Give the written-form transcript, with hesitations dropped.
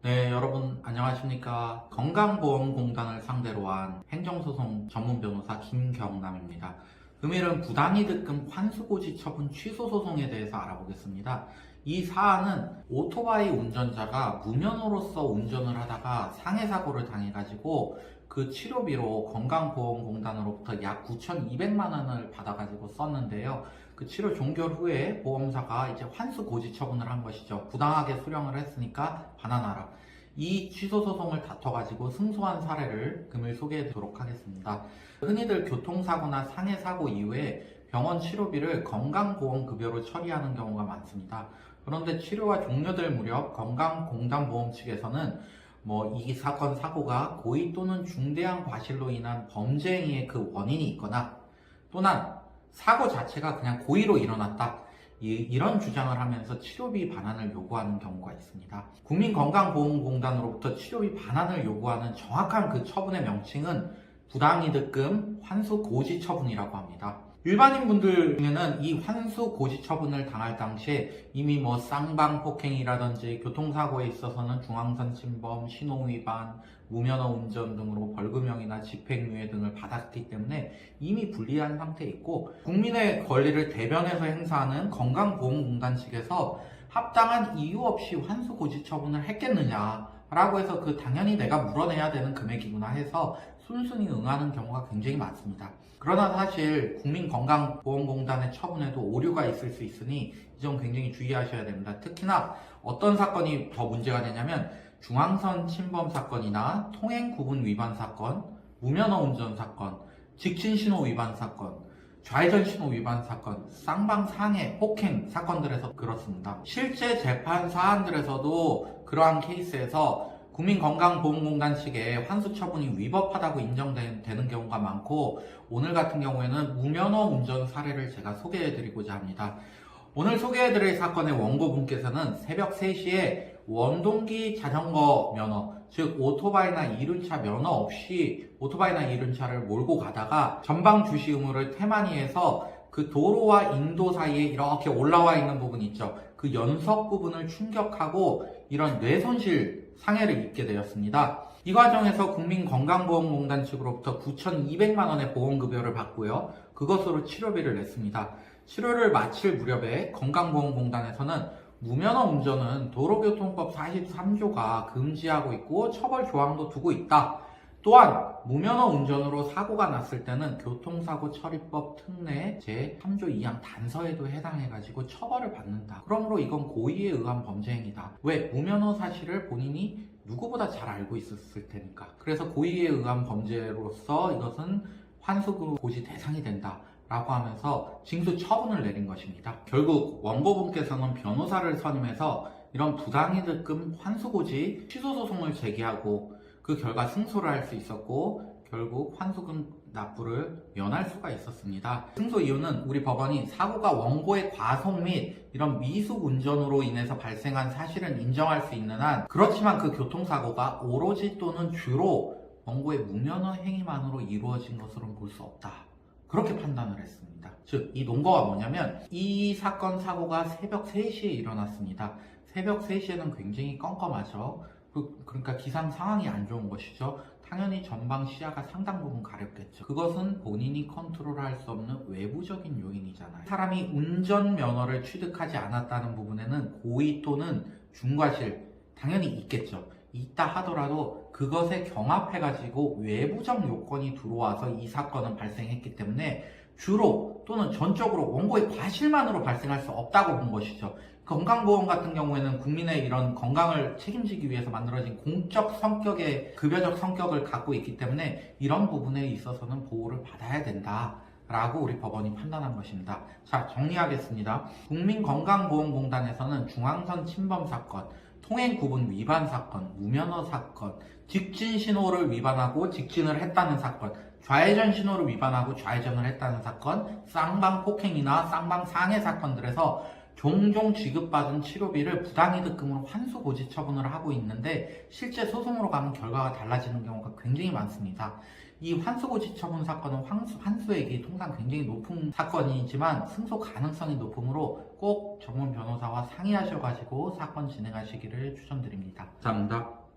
네, 여러분 안녕하십니까. 건강보험공단을 상대로 한 행정소송 전문 변호사 김경남입니다. 금일은 부당이득금 환수고지 처분 취소 소송에 대해서 알아보겠습니다. 이 사안은 오토바이 운전자가 무면허로서 운전을 하다가 상해사고를 당해가지고 그 치료비로 건강보험공단으로부터 약 9,200만 원을 받아가지고 썼는데요. 그 치료 종결 후에 보험사가 이제 환수 고지 처분을 한 것이죠. 부당하게 수령을 했으니까 반환하라. 이 취소 소송을 다퉈가지고 승소한 사례를 금일 소개해드리도록 하겠습니다. 흔히들 교통사고나 상해사고 이후에 병원 치료비를 건강보험급여로 처리하는 경우가 많습니다. 그런데 치료가 종료될 무렵 건강공단보험 측에서는 이 사건 사고가 고의 또는 중대한 과실로 인한 범죄 행위의 그 원인이 있거나 또는 사고 자체가 그냥 고의로 일어났다. 이런 주장을 하면서 치료비 반환을 요구하는 경우가 있습니다. 국민건강보험공단으로부터 치료비 반환을 요구하는 정확한 그 처분의 명칭은 부당이득금 환수 고지 처분이라고 합니다. 일반인 분들 중에는 이 환수 고지 처분을 당할 당시에 이미 쌍방폭행이라든지 교통사고에 있어서는 중앙선 침범, 신호위반, 무면허 운전 등으로 벌금형이나 집행유예 등을 받았기 때문에 이미 불리한 상태에 있고, 국민의 권리를 대변해서 행사하는 건강보험공단 측에서 합당한 이유 없이 환수 고지 처분을 했겠느냐라고 해서 당연히 내가 물어내야 되는 금액이구나 해서 순순히 응하는 경우가 굉장히 많습니다. 그러나 사실 국민건강보험공단의 처분에도 오류가 있을 수 있으니 이 점 굉장히 주의하셔야 됩니다. 특히나 어떤 사건이 더 문제가 되냐면 중앙선 침범 사건이나 통행 구분 위반 사건, 무면허 운전 사건, 직진 신호 위반 사건, 좌회전 신호 위반 사건, 쌍방 상해, 폭행 사건들에서 그렇습니다. 실제 재판 사안들에서도 그러한 케이스에서 국민건강보험공단 측에 환수 처분이 위법하다고 인정되는 경우가 많고, 오늘 같은 경우에는 무면허 운전 사례를 제가 소개해드리고자 합니다. 오늘 소개해드릴 사건의 원고분께서는 새벽 3시에 원동기 자전거 면허, 즉 오토바이나 이륜차 면허 없이 오토바이나 이륜차를 몰고 가다가 전방 주시 의무를 태만히해서 그 도로와 인도 사이에 이렇게 올라와 있는 부분 있죠. 그 연석 부분을 충격하고 이런 뇌손실 상해를 입게 되었습니다. 이 과정에서 국민건강보험공단 측으로부터 9,200만 원의 보험급여를 받고요. 그것으로 치료비를 냈습니다. 치료를 마칠 무렵에 건강보험공단에서는 무면허 운전은 도로교통법 43조가 금지하고 있고 처벌 조항도 두고 있다. 또한 무면허 운전으로 사고가 났을 때는 교통사고 처리법 특례 제3조 2항 단서에도 해당해가지고 처벌을 받는다. 그러므로 이건 고의에 의한 범죄 행위다. 왜? 무면허 사실을 본인이 누구보다 잘 알고 있었을 테니까. 그래서 고의에 의한 범죄로서 이것은 환수 고지 대상이 된다 라고 하면서 징수 처분을 내린 것입니다. 결국 원고분께서는 변호사를 선임해서 이런 부당이득금 환수고지 취소소송을 제기하고 그 결과 승소를 할 수 있었고, 결국 환수금 납부를 면할 수가 있었습니다. 승소 이유는 우리 법원이 사고가 원고의 과속 및 이런 미숙 운전으로 인해서 발생한 사실은 인정할 수 있는 한, 그렇지만 그 교통사고가 오로지 또는 주로 원고의 무면허 행위만으로 이루어진 것으로는 볼 수 없다. 그렇게 판단을 했습니다. 즉, 이 논거가 뭐냐면 이 사건 사고가 새벽 3시에 일어났습니다. 새벽 3시에는 굉장히 껌껌하죠. 그러니까 기상 상황이 안 좋은 것이죠. 당연히 전방 시야가 상당 부분 가렵겠죠. 그것은 본인이 컨트롤할 수 없는 외부적인 요인이잖아요. 사람이 운전면허를 취득하지 않았다는 부분에는 고의 또는 중과실 당연히 있겠죠. 있다 하더라도 그것에 경합해가지고 외부적 요건이 들어와서 이 사건은 발생했기 때문에 주로 또는 전적으로 원고의 과실만으로 발생할 수 없다고 본 것이죠. 건강보험 같은 경우에는 국민의 이런 건강을 책임지기 위해서 만들어진 공적 성격의 급여적 성격을 갖고 있기 때문에 이런 부분에 있어서는 보호를 받아야 된다 라고 우리 법원이 판단한 것입니다. 자, 정리하겠습니다. 국민건강보험공단에서는 중앙선 침범 사건, 통행 구분 위반 사건, 무면허 사건, 직진 신호를 위반하고 직진을 했다는 사건, 좌회전 신호를 위반하고 좌회전을 했다는 사건, 쌍방 폭행이나 쌍방 상해 사건들에서 종종 지급받은 치료비를 부당이득금으로 환수고지 처분을 하고 있는데 실제 소송으로 가면 결과가 달라지는 경우가 굉장히 많습니다. 이 환수고지 처분 사건은 환수액이 통상 굉장히 높은 사건이지만 승소 가능성이 높으므로 꼭 전문 변호사와 상의하셔가지고 사건 진행하시기를 추천드립니다. 감사합니다.